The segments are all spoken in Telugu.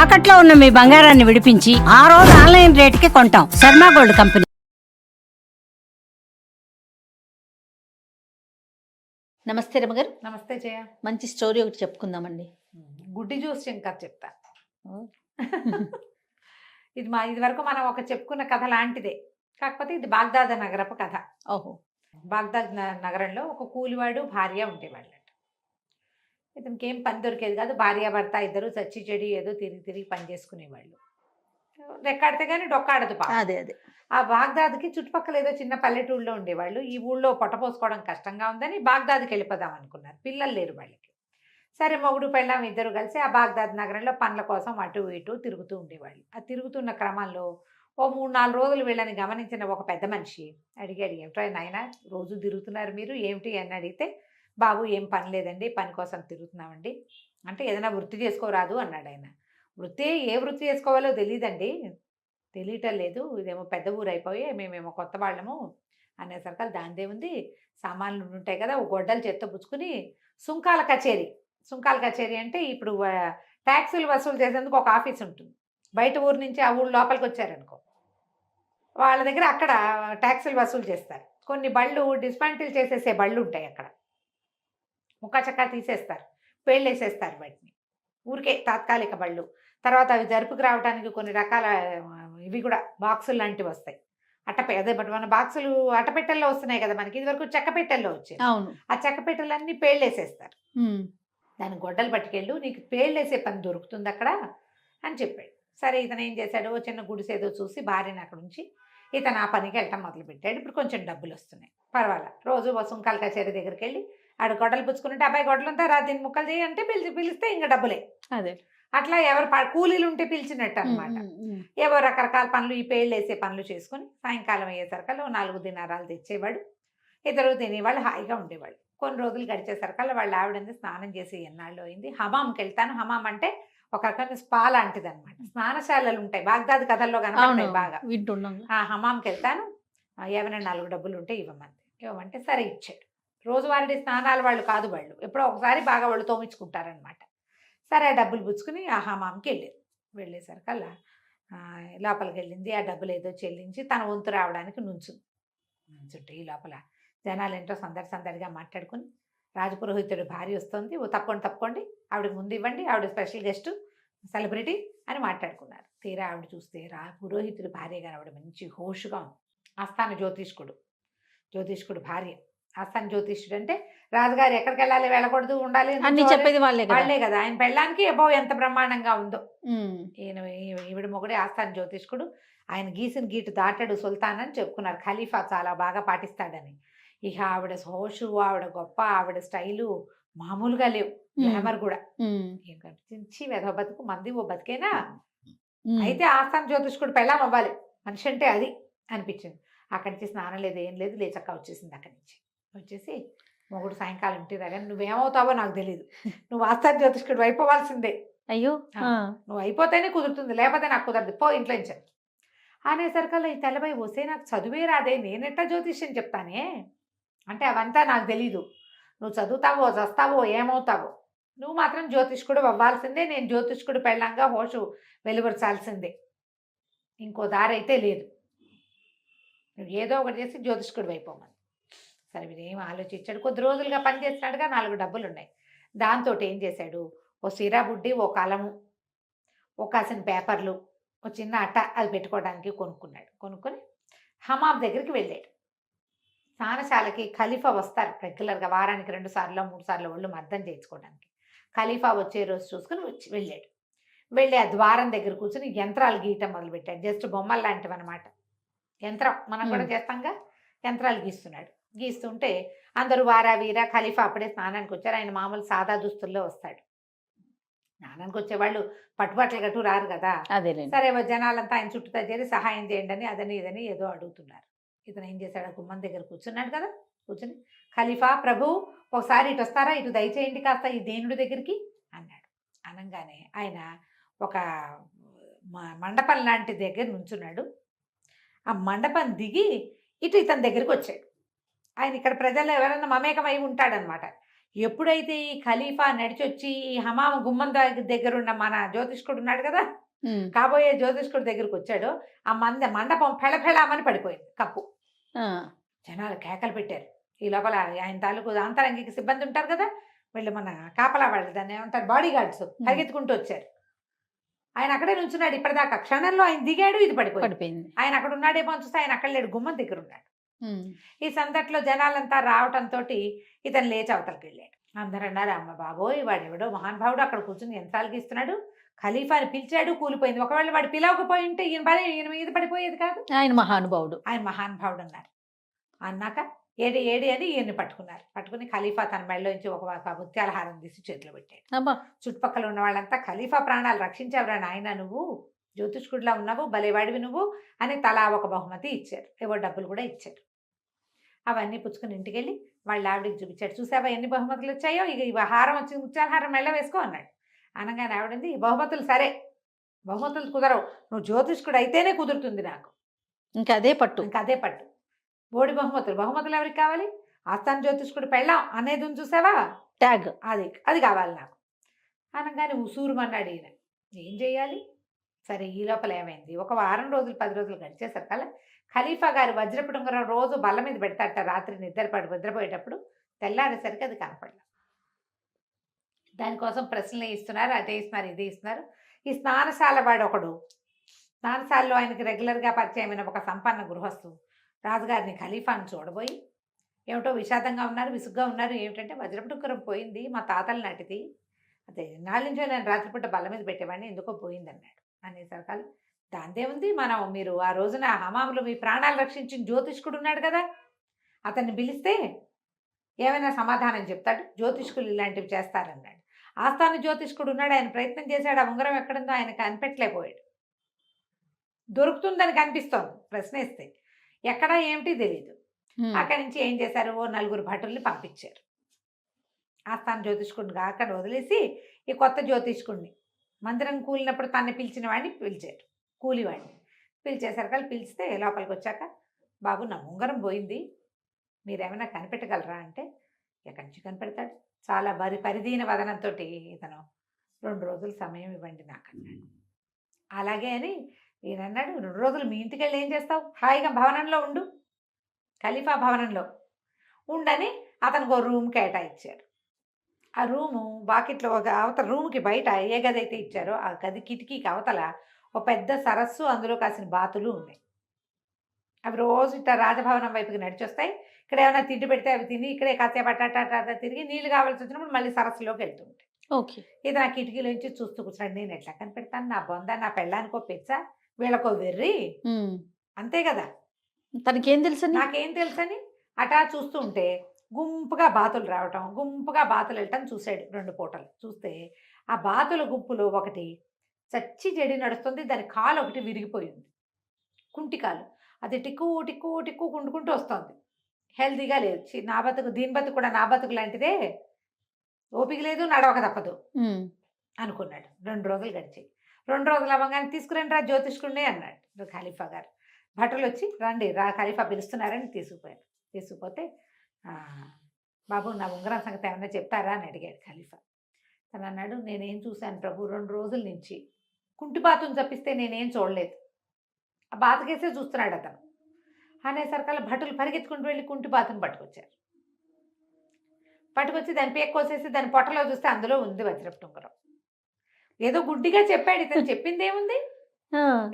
తాకట్లో ఉన్న మీ బంగారాన్ని విడిపించి ఆ రోజు ఆన్లైన్ రేటుకి కొంటాం. Sharma gold company. నమస్తే రమగారు. నమస్తే జయ. మంచి స్టోరీ ఒకటి చెప్పుకుందామండి. గుడ్డి జ్యూస్ శంకర్ చెప్తా. ఇది వరకు మనం ఒక చెప్పుకున్న కథ లాంటిదే, కాకపోతే ఇది బాగ్దాద్ నగరపు కథ. ఓహో. బాగ్దాద్ నగరంలో ఒక కూలివాడు భార్య ఉండేవాళ్ళట. ఇతనికి ఏం పని దొరికేది కాదు. భార్య భర్త ఇద్దరు చచ్చి చెడి ఏదో తిరిగి పని చేసుకునేవాళ్ళు. రెక్కాడితే కానీ డొక్కాడదు పాపం. అదే అదే. ఆ బాగ్దాద్కి చుట్టుపక్కల ఏదో చిన్న పల్లెటూళ్ళలో ఉండేవాళ్ళు. ఈ ఊళ్ళో పొట్టపోసుకోవడం కష్టంగా ఉందని బాగ్దాద్కి వెళ్ళిపోదాం అనుకున్నారు. పిల్లలు లేరు వాళ్ళకి. సరే, మొగుడు పెళ్ళాం ఇద్దరు కలిసి ఆ బాగ్దాద్ నగరంలో పనుల కోసం అటు ఇటు తిరుగుతూ ఉండేవాళ్ళు. ఆ తిరుగుతున్న క్రమంలో ఓ 3-4 రోజులు వీళ్ళని గమనించిన ఒక పెద్ద మనిషి అడిగాడు, ఏమిటో నాయన రోజు తిరుగుతున్నారు మీరు, ఏమిటి అని అడిగితే, బాబు ఏం పని లేదండి, పని కోసం తిరుగుతున్నామండి అంటే, ఏదైనా వృత్తి చేసుకోరాదు అన్నాడు ఆయన. ఏ వృత్తి చేసుకోవాలో తెలియదండి, తెలియటం లేదు, ఇదేమో పెద్ద ఊరు అయిపోయి మేమేమో కొత్త వాళ్ళము అనేసరికి దానిదే ఉంది, సామాన్లు ఉంటాయి కదా, ఓ గొడ్డలు చేత్తో పుచ్చుకుని సుంకాల కచేరీ అంటే ఇప్పుడు ట్యాక్సులు వసూలు చేసేందుకు ఒక ఆఫీస్ ఉంటుంది. బయట ఊరు నుంచి ఆ ఊరు లోపలికి వచ్చారనుకో, వాళ్ళ దగ్గర అక్కడ ట్యాక్సులు వసూలు చేస్తారు. కొన్ని బళ్ళు డిస్మాంటిల్ చేసేసే బళ్ళు ఉంటాయి అక్కడ, ముక్కచక్కా తీసేస్తారు, పేళ్ళేసేస్తారు వాటిని, ఊరికే తాత్కాలిక బళ్ళు. తర్వాత అవి జరుపుకు రావడానికి కొన్ని రకాల ఇవి కూడా బాక్సులు లాంటివి వస్తాయి. అదే మన బాక్సులు అట్టపెట్టెల్లో వస్తున్నాయి కదా మనకి, ఇది వరకు చెక్క పెట్టెల్లో వచ్చాయి. ఆ చెక్క పెట్టెలన్నీ పేళ్ళేసేస్తారు. దాని గొడ్డలు పట్టుకెళ్ళు, నీకు పేళ్ళేసే పని దొరుకుతుంది అక్కడ అని చెప్పాడు. సరే, ఇతను ఏం చేశాడు, చిన్న గుడిసేదో చూసి భార్యని అక్కడ ఉంచి ఇతను ఆ పనికి వెళ్ళటం మొదలుపెట్టాడు. ఇప్పుడు కొంచెం డబ్బులు వస్తున్నాయి, పర్వాలా. రోజు సుంకాల కచేరీ దగ్గరికి వెళ్ళి ఆడు గొడ్డలు పుచ్చుకుంటే, అబ్బాయి గొడ్డలంతా రా దీన్ని ముక్కలు చేయి అంటే పిలిస్తే ఇంకా డబ్బులే. అదే అట్లా ఎవరు కూలీలు ఉంటే పిలిచినట్టు అనమాట. ఏవో రకరకాల పనులు, ఈ పేళ్ళు వేసే పనులు చేసుకుని సాయంకాలం అయ్యేసరికల్లా 4 దినారాలు తెచ్చేవాడు. ఇద్దరు తినేవాళ్ళు, హాయిగా ఉండేవాళ్ళు. కొన్ని రోజులు గడిచేసరికల్లా వాళ్ళ ఆవిడంది స్నానం చేసి ఎన్నాళ్ళు అయింది, హమాంకి వెళ్తాను. హమాం అంటే ఒక రకమైన స్పా లాంటిది అనమాట. స్నానశాలలు ఉంటాయి బాగ్దాద్ కథల్లో కనపడతాయి బాగా. ఆ హమాంకి వెళ్తాను, ఏమైనా 4 డబ్బులు ఉంటే ఇవ్వమంటే సరే ఇచ్చాడు. రోజువారీ స్నానాలు వాళ్ళు కాదు, వాళ్ళు ఎప్పుడో ఒకసారి బాగా వాళ్ళు తోమించుకుంటారనమాట. సరే, ఆ డబ్బులు పుచ్చుకుని ఆ హమాంకి వెళ్ళేసరికల్లా లోపలికి వెళ్ళింది. ఆ డబ్బులు ఏదో చెల్లించి తన వంతు రావడానికి నుంచుంటే ఈ లోపల జనాలు ఏంటో సందడిగా మాట్లాడుకుని, రాజపురోహితుడి భార్య వస్తుంది, ఓ తప్పకోండి ఆవిడకి ముందు ఇవ్వండి, ఆవిడ స్పెషల్ గెస్ట్ సెలబ్రిటీ అని మాట్లాడుకున్నారు. తీరా ఆవిడ చూస్తే పురోహితుడి భార్య గారు ఆవిడ మంచి హోషుగా ఉంది. ఆస్థాన జ్యోతిష్కుడు భార్య. ఆస్థాన జ్యోతిష్యుడు అంటే రాజుగారు ఎక్కడికి వెళ్ళాలి, వెళ్ళకూడదు, ఉండాలి అన్ని చెప్పేది వాళ్ళే కదా. ఆయన పెళ్ళానికి అబ్బో ఎంత బ్రహ్మాండంగా ఉందో. ఈవిడ మొగుడే ఆస్థాన జ్యోతిష్కుడు. ఆయన గీసిన గీటు దాటాడు సుల్తాన్ అని చెప్పుకున్నారు. ఖలీఫా చాలా బాగా పాటిస్తాడని. ఇక ఆవిడ హోషు, ఆవిడ గొప్ప, ఆవిడ స్టైలు మామూలుగా లేవు. గ్లామర్ కూడా చించి వెధవ బతుకు, మంది ఓ బతికేనా. అయితే ఆస్థాన జ్యోతిష్కుడు పెళ్ళాం అవ్వాలి, మనిషి అంటే అది అనిపించింది. అక్కడి నుంచి స్నానం లేదు, ఏం లేదు, లేచక్క వచ్చేసింది. అక్కడి నుంచి వచ్చేసి, మొగుడు సాయంకాలం ఇంటి రాగా, నువ్వేమవుతావో నాకు తెలియదు, నువ్వు ఆస్థాన జ్యోతిష్కుడు అయిపోవాల్సిందే. అయ్యో, నువ్వు అయిపోతేనే కుదురుతుంది, లేకపోతే నాకు కుదరదు, పో ఇంట్లో నుంచి అనేసరికల్లా ఈ తెల్లబోయి, వస్తే నాకు చదువే రాదే, నేనెట్టా జ్యోతిష్యం చెప్తానే అంటే, అవంతా నాకు తెలీదు, నువ్వు చదువుతావో చస్తావో ఏమవుతావో, నువ్వు మాత్రం జ్యోతిష్కుడు అవ్వాల్సిందే, నేను జ్యోతిష్కుడు పెళ్ళంగా హోషు వెలువరచాల్సిందే, ఇంకో దారి అయితే లేదు, నువ్వు ఏదో ఒకటి చేసి జ్యోతిష్కుడు అయిపోమని. సరే, వీరేం ఆలోచించాడు. కొద్ది రోజులుగా పనిచేస్తున్నాడుగా, 4 డబ్బులు ఉన్నాయి. దాంతో ఏం చేశాడు, ఓ సిరా బుడ్డి, ఓ కలము, ఓ కాసిన పేపర్లు, ఓ చిన్న అట్ట అది పెట్టుకోవడానికి కొనుక్కొని హమాం దగ్గరికి వెళ్ళాడు. స్నానశాలకి ఖలీఫా వస్తారు రెగ్యులర్గా, వారానికి 2 సార్లు 3 సార్లు ఒళ్ళు మర్దం చేయించుకోవడానికి. ఖలీఫా వచ్చే రోజు చూసుకుని వెళ్ళి ఆ ద్వారం దగ్గర కూర్చొని యంత్రాలు గీయటం మొదలుపెట్టాడు. జస్ట్ బొమ్మలు లాంటివి అనమాట. యంత్రం మనం కూడా చేస్తాంగా, యంత్రాలు గీస్తుంటే అందరూ వారా వీరా. ఖలీఫా అప్పుడే స్నానానికి వచ్చారు. ఆయన మామూలు సాదా దుస్తుల్లో వస్తాడు. స్నానానికి వచ్చేవాళ్ళు పట్టుబట్టలు గట్టు రారు కదా. సరే, జనాలంతా ఆయన చుట్టూ చేరి సహాయం చేయండి అని అదని ఇదని ఏదో అడుగుతున్నారు. ఇతను ఏం చేశాడు, ఆ గుమ్మం దగ్గర కూర్చున్నాడు కదా, కూర్చుని, ఖలీఫా ప్రభు ఒకసారి ఇటు వస్తారా, ఇటు దయచేయండి కాస్త ఈ దేనుడి దగ్గరికి అన్నాడు. అనగానే ఆయన ఒక మండపం లాంటి దగ్గర నుంచున్నాడు. ఆ మండపం దిగి ఇతని దగ్గరికి వచ్చాడు. ఆయన ఇక్కడ ప్రజల్లో ఎవరైనా మమేకమై ఉంటాడనమాట. ఎప్పుడైతే ఈ ఖలీఫా నడిచొచ్చి ఈ హమామ గుమ్మం దగ్గర ఉన్న మన జ్యోతిష్కుడు ఉన్నాడు కదా, కాబోయే జ్యోతిష్కుడి దగ్గరికి వచ్చాడో ఆ మండపం ఫెళఫెళమని పడిపోయింది కప్పు. జనాలు కేకలు పెట్టారు. ఈ లోపల ఆయన తాలూకు అంతరంగిక సిబ్బంది ఉంటారు కదా, వీళ్ళు మన కాపలా వాళ్ళు దాన్ని ఏమంటారు, బాడీ గార్డ్స్ పరిగెత్తుకుంటూ వచ్చారు. ఆయన అక్కడే నుంచున్నాడు ఇప్పటిదాకా. క్షణంలో ఆయన దిగాడు, ఇది పడిపోయింది. ఆయన అక్కడ ఉన్నాడేమో చూస్తే ఆయన అక్కడ లేడు, గుమ్మం దగ్గర ఉన్నాడు. ఈ సందట్లో జనాలంతా రావటంతో ఇతను లేచి అవతలకి వెళ్ళాడు. అందరూ అన్నారు, అమ్మ బాబోయ్ వాడెవడో మహానుభావుడు అక్కడ కూర్చుని యంత్రాలకి ఇస్తున్నాడు, ఖలీఫాని పిలిచాడు, కూలిపోయింది. ఒకవేళ వాడు పిలవకపోయి ఉంటే ఈయన మీద పడిపోయేది కాదు. ఆయన మహానుభావుడు అన్నారు. అన్నాక ఏడి అని ఈయన్ని పట్టుకున్నారు. పట్టుకుని ఖలీఫా తన మెడలోంచి ఒక ముత్యాల హారం తీసి చేతిలో పెట్టాడు. చుట్టుపక్కల ఉన్న వాళ్ళంతా ఖలీఫా ప్రాణాలు రక్షించావురా నాయన, నువ్వు జ్యోతిష్కుడిలా ఉన్నావు, భలేవాడివి నువ్వు అని తలా ఒక బహుమతి ఇచ్చారు. ఏవో డబ్బులు కూడా ఇచ్చారు. అవన్నీ పుచ్చుకుని ఇంటికి వెళ్ళి వాళ్ళ ఆవిడకి చూపించాడు. చూసావా ఎన్ని బహుమతులు వచ్చాయో, ఇక ఇవి హారం వచ్చి ముత్యాల హారం మెళ్ళ వేసుకో అన్నాడు. అనగానే ఆవిడంది, ఈ బహుమతులు సరే, బహుమతులు కుదరవు, నువ్వు జ్యోతిష్కుడు అయితేనే కుదురుతుంది నాకు. ఇంకా అదే పట్టు. బోడి బహుమతులు ఎవరికి కావాలి? ఆస్థాన జ్యోతిష్కుడు పెళ్ళాం అనేది ఉంది చూసావా, ట్యాగ్, అది కావాలి నాకు అనగానే ఉసూరుమన్నాడు ఈయన. ఏం చేయాలి? సరే ఈ లోపల ఏమైంది, ఒక వారం రోజులు 10 రోజులు గడిచేసరి కల్లా ఖలీఫా గారు వజ్రపు ఉంగరం రోజు బల్ల మీద పెడతాట. రాత్రి నిద్రపోయేటప్పుడు తెల్లారేసరికి అది కనపడలేదు. దానికోసం ప్రశ్నలు ఇస్తున్నారు, అదే ఇస్తున్నారు, ఇదే ఇస్తున్నారు. ఈ స్నానశాల వాడు ఒకడు, స్నానశాలలో ఆయనకి రెగ్యులర్గా పరిచయమైన ఒక సంపన్న గృహస్థు రాజుగారిని ఖలీఫాను చూడబోయి, ఏమిటో విషాదంగా ఉన్నారు, విసుగ్గా ఉన్నారు. ఏమిటంటే వజ్రపు ఉంగరం పోయింది, మా తాతల నాటిది, అదే నాళ్ళ నుంచో నేను రాత్రిపూట బల్ల మీద పెట్టేవాడిని, ఎందుకో పోయిందన్నాడు. అనేసరికాలు దాందే ఉంది, మీరు ఆ రోజున హమాములు మీ ప్రాణాలు రక్షించిన జ్యోతిష్కుడు ఉన్నాడు కదా, అతన్ని పిలిస్తే ఏమైనా సమాధానం చెప్తాడు, జ్యోతిష్కులు ఇలాంటివి చేస్తారన్నాడు. ఆస్థాన జ్యోతిష్కుడు ఉన్నాడు, ఆయన ప్రయత్నం చేశాడు, ఆ ఉంగరం ఎక్కడుందో ఆయన కనిపెట్టలేకపోయాడు. దొరుకుతుందని కనిపిస్తోంది, ప్రశ్నిస్తే ఎక్కడా ఏమిటి తెలియదు. అక్కడి నుంచి ఏం చేశారు, ఓ 4 భటుల్ని పంపించారు. ఆస్థాన జ్యోతిష్కుడిని అక్కడ వదిలేసి ఈ కొత్త జ్యోతిష్కుడిని మందిరం కూలినప్పుడు తన్ని పిలిచిన వాడిని పిలిచారు, కూలివాడిని పిలిచేసరికి పిలిస్తే లోపలికి వచ్చాక, బాబు నా ఉంగరం పోయింది, మీరేమైనా కనిపెట్టగలరా అంటే, ఎక్కడి నుంచి కనిపెడతాడు, చాలా పరిదీన వదనంతో ఇతను 2 రోజులు సమయం ఇవ్వండి నాకు అన్నాడు. అలాగే అని ఈయన అన్నాడు, 2 రోజులు మీ ఇంటికి వెళ్ళి ఏం చేస్తావు, హాయిగా భవనంలో ఉండు, ఖలీఫా భవనంలో ఉండని అతనికి ఒక రూమ్ కేటాయించారు. ఆ రూము బాకెట్లో ఒక అవతల రూమ్కి బయట ఏ గది అయితే ఇచ్చారో ఆ గది కిటికీకి అవతల ఒక పెద్ద సరస్సు, అందులో కాసిన బాతులు ఉన్నాయి. అవి రోజు ఇట్లా రాజభవనం వైపుకి నడిచొస్తాయి. ఇక్కడ ఏమైనా తిండి పెడితే అవి తిని ఇక్కడే కాసేపు అట్ట తిరిగి నీళ్ళు కావాల్సి వచ్చినప్పుడు మళ్ళీ సరస్సులోకి వెళ్తుంటాయి. ఓకే, ఇది నా కిటికీలోంచి చూస్తూ కూర్చోండి, నేను ఎట్లా కనిపెడతాను, నా బొంద నా పెళ్ళానికో పెచ్చా, వీళ్ళకో వెర్రి, అంతే కదా, తనకేం తెలుసు, నాకేం తెలుసని అటా చూస్తూ ఉంటే గుంపుగా బాతులు రావటం, గుంపుగా బాతులు వెళ్ళటం చూశాడు. 2 పూటలు చూస్తే ఆ బాతుల గుంపులో ఒకటి చచ్చి చెడి నడుస్తుంది, దాని కాలు ఒకటి విరిగిపోయింది, కుంటి కాలు, అది టిక్కు టిక్కు టిక్కు కుండుకుంటూ వస్తుంది, హెల్తీగా లేదు. నా బతుకు దీని బతుకు కూడా నా బతుకు లాంటిదే, ఓపిక లేదు, నడవక తప్పదు అనుకున్నాడు. 2 రోజులు గడిచాయి. 2 రోజులు అవ్వగానే తీసుకురండి రా జ్యోతిష్కుడినే అన్నాడు ఖలీఫా గారు. భటులు వచ్చి రండి ఖలీఫా పిలుస్తున్నారని తీసుకుపోతే, బాబు నా ఉంగరం సంగతి ఏమన్నా చెప్తారా అని అడిగాడు ఖలీఫా. తను అన్నాడు, నేనేం చూశాను ప్రభు, 2 రోజుల నుంచి కుంటి బాతుని తప్పిస్తే నేనేం చూడలేదు, ఆ బాతకేసే చూస్తున్నాడు అతను అనేసరికల్లా భటులు పరిగెత్తుకుంటూ వెళ్ళి కుంటి బాతుని పట్టుకొచ్చి దాని పేక్ కోసేసి దాని పొట్టలో చూస్తే అందులో ఉంది వజ్రపు ఉంగరం. ఏదో గుడ్డిగా చెప్పాడు ఇతను, చెప్పింది ఏముంది,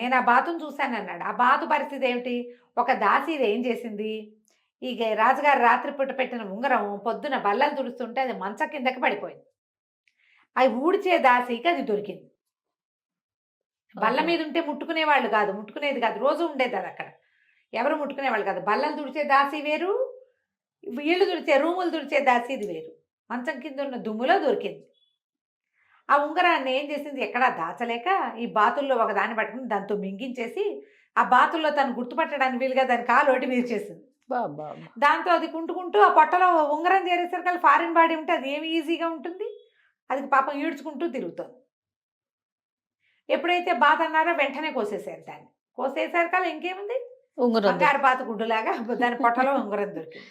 నేను ఆ బాతుని చూశాను అన్నాడు. ఆ బాతు పరిస్థితి ఏమిటి, ఒక దాసి ఇది ఏం చేసింది, ఈ రాజుగారు రాత్రిపూట పెట్టిన ఉంగరం పొద్దున బల్లం తుడుస్తుంటే అది మంచం కిందకి పడిపోయింది. అవి ఊడ్చే దాసికి అది దొరికింది. బల్ల మీద ఉంటే ముట్టుకునేది కాదు, రోజు ఉండేది అది అక్కడ, ఎవరు ముట్టుకునేవాళ్ళు కాదు. బల్లం తుడిచే దాసి వేరు, ఇళ్ళు రూములు తుడిచే దాసి ఇది వేరు. మంచం కింద ఉన్న దుమ్ములో దొరికింది. ఆ ఉంగరాన్ని ఏం చేసింది, ఎక్కడా దాచలేక ఈ బాతుల్లో ఒక దాన్ని పట్టుకుని దాంతో మింగించేసి ఆ బాతుల్లో తను గుర్తుపట్టడానికి వీలుగా దాని కాలు ఒకటి వీర్చేసింది. దాంతో అది కుంటుకుంటూ ఆ పొట్టలో ఉంగరం చేరేసరికి ఫారిన్ బాడీ ఉంటే అది ఏమి ఈజీగా ఉంటుంది, అది పాపం ఈడ్చుకుంటూ తిరుగుతుంది. ఎప్పుడైతే బాత అన్నారో వెంటనే కోసేసారు దాన్ని. కోసేసరికి ఇంకేముంది, బంగారు బాత గుడ్డులాగా దాని పొట్టలో ఉంగరం దొరికింది.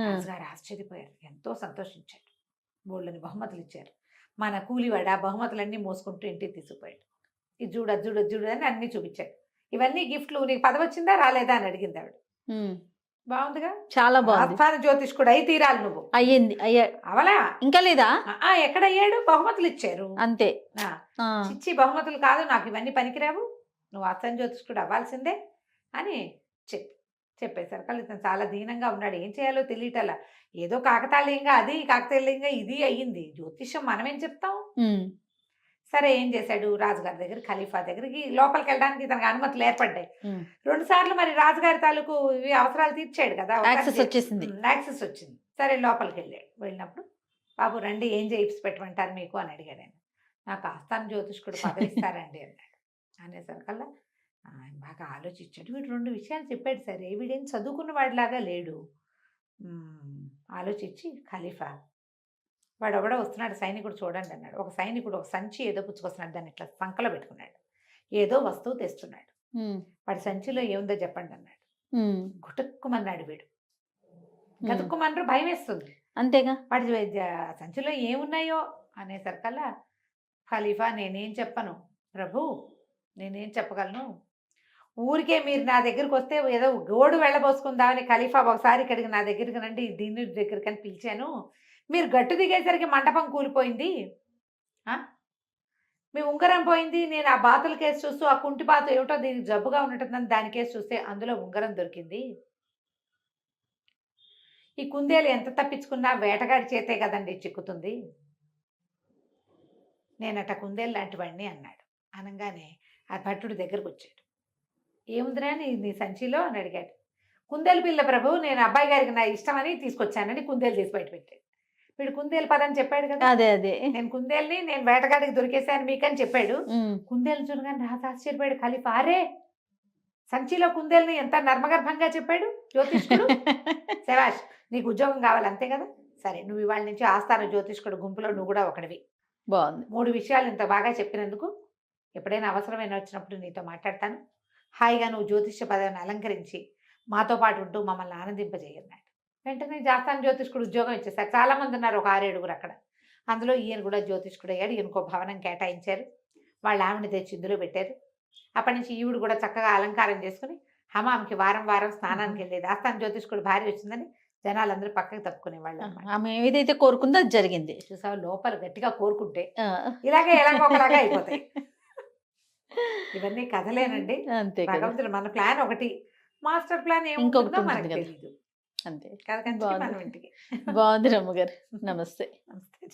రాజుగారు ఆశ్చర్యపోయారు, ఎంతో సంతోషించాడు. బోళ్ళని బహుమతులు ఇచ్చారు. మన కూలివాడు ఆ బహుమతులన్నీ మోసుకుంటూ ఇంటికి తీసుకుపోయాడు. ఇది చూడు అది చూడు అది చూడు అని అన్నీ చూపించాడు. ఇవన్నీ గిఫ్ట్లు, నీకు పదవి వచ్చిందా రాలేదా అని అడిగింది ఆవిడ. ఉమ్. బాగుందిగా, చాలా బాగుంది. ఆస్థాన జ్యోతిష్కుడు అయి తీరాలి నువ్వు. అయ్యింది అయ్యా. అవలా ఇంకా లేదా? ఎక్కడయ్యాడు, బహుమతులు ఇచ్చారు. అంతే. ఆ, ఆ. చిచ్చి బహుమతులు కాదు, నాకు ఇవన్నీ పనికిరావు, నువ్వు ఆస్థాన జ్యోతిష్కుడు అవ్వాల్సిందే అని చెప్పేశారు. కానీ ఇతను చాలా దీనంగా ఉన్నాడు, ఏం చేయాలో తెలియటలా. ఏదో కాకతాళీయంగా అది, కాకతాళీయంగా ఇది అయ్యింది. జ్యోతిష్యం మనమేం చెప్తాం. ఉమ్. సరే ఏం చేశాడు, రాజుగారి దగ్గర ఖలీఫా దగ్గరికి లోపలికి వెళ్ళడానికి ఇతనికి అనుమతులు ఏర్పడ్డాయి. ఉమ్. 2 సార్లు మరి రాజుగారి తాలూకు ఇవి అవసరాలు తీర్చాడు కదా, యాక్సెస్ వచ్చేసింది. యాక్సెస్ వచ్చింది. సరే లోపలికి వెళ్ళాడు. వెళ్ళినప్పుడు బాబు రండి, ఏం చేయిప్స్ పెట్టమంటారు మీకు అని అడిగాడు ఆయన. నాకు ఆస్థాన జ్యోతిష్కుడు పదవి ఇస్తారండి అన్నాడు. అనేసరికల్లా ఆయన బాగా ఆలోచించాడు. వీడు 2 విషయాలు చెప్పాడు. సరే వీడేం చదువుకున్న వాడిలాగా లేడు. ఆలోచించి ఖలీఫా వాడు ఎవడో వస్తున్నాడు సైనికుడు చూడండి అన్నాడు. ఒక సైనికుడు ఒక సంచి ఏదో పుచ్చుకొస్తున్నాడు, దాన్ని ఇట్లా సంకలో పెట్టుకున్నాడు. ఏదో వస్తువు తెస్తున్నాడు. ఉమ్. వాడి సంచిలో ఏముందో చెప్పండి అన్నాడు. ఉమ్. గుటుక్కుమన్నాడు వీడు. గతుక్కుమన్నారు, భయం వేస్తుంది. అంతేగా. వాడి సంచిలో ఏమున్నాయో అనేసరికల్లా ఖలీఫా నేనేం చెప్పను ప్రభు, నేనేం చెప్పగలను. ఊరికే మీరు నా దగ్గరికి వస్తే ఏదో గోడు వెళ్ళబోసుకుందామని ఖలీఫా ఒకసారి ఇక్కడికి నా దగ్గరికి రండి దీని దగ్గరికి అని పిలిచాను. మీరు గట్టు దిగేసరికి మంటపం కూలిపోయింది, మీ ఉంగరం పోయింది. నేను ఆ బాతుల కేసు చూస్తూ ఆ కుంటి బాతు ఏమిటో దీనికి జబ్బుగా ఉన్నట్టుందని దాని కేసు చూస్తే అందులో ఉంగరం దొరికింది. ఈ కుందేలు ఎంత తప్పించుకున్నా వేటగాడి చేతే కదండి చిక్కుతుంది. నేనట కుందేలు లాంటి వాడిని అన్నాడు. అనగానే ఆ భట్టుడి దగ్గరకు వచ్చాడు. ఏముందిరా నీ సంచిలో అని అడిగాడు. కుందేలు పిల్ల ప్రభు, నేను అబ్బాయి గారికి నా ఇష్టమని తీసుకొచ్చానని కుందేలు తీసి బయట పెట్టాడు. వీడు కుందేలు పదని చెప్పాడు కదా, అదే అదే నేను కుందేల్ని నేను వేటగాడికి దొరికేశాను మీకని చెప్పాడు. కుందేలు చూడగానే రాజు ఆశ్చర్యపోయాడు. ఖలీఫా అరే సంచిలో కుందేల్ని ఎంత నర్మగర్భంగా చెప్పాడు జ్యోతిష్కుడు. శభాష్, నీకు ఉద్యోగం కావాలి అంతే కదా. సరే నువ్వు ఇవాళ నుంచి ఆస్థాన జ్యోతిష్కుడు గుంపులో నువ్వు కూడా ఒకటివి. బాగుంది. 3 విషయాలు ఇంత బాగా చెప్పినందుకు ఎప్పుడైనా అవసరమైన వచ్చినప్పుడు నీతో మాట్లాడతాను. హాయిగా నువ్వు జ్యోతిష్య పదవిని అలంకరించి మాతో పాటు ఉంటూ మమ్మల్ని ఆనందింపజేయన్నాడు. వెంటనే ఆస్థాన జ్యోతిష్కుడు ఉద్యోగం ఇచ్చేసారు. చాలామంది ఉన్నారు, ఒక 6-7 అక్కడ. అందులో ఈయన కూడా జ్యోతిష్కుడు అయ్యాడు. ఈయనకో భవనం కేటాయించారు. వాళ్ళ ఆవిడని తెచ్చి ఇందులో పెట్టారు. అప్పటి నుంచి ఈవిడ కూడా చక్కగా అలంకారం చేసుకుని హమాంకి వారం వారం స్నానానికి వెళ్ళేది. ఆస్థాన జ్యోతిష్కుడు భార్య వచ్చిందని జనాలందరూ పక్కకి తప్పుకునేవాళ్ళు. ఆమె ఏదైతే కోరుకుందో అది జరిగింది. చూసావు, లోపల గట్టిగా కోరుకుంటే ఇలాగే ఎలాగోలాగా అయిపోతాయి. ఇవన్నీ కథలేనండి. అంతే. భగవంతుడు మన ప్లాన్ ఒకటి, మాస్టర్ ప్లాన్ ఇంకొకటి ఏముంటుందో మనకు ఉంటుంది కదా. తెలియదు. అంతే. కథ కంచి మనం ఇంటికి. బాగుంది రమ్మగారు. నమస్తే. నమస్తే.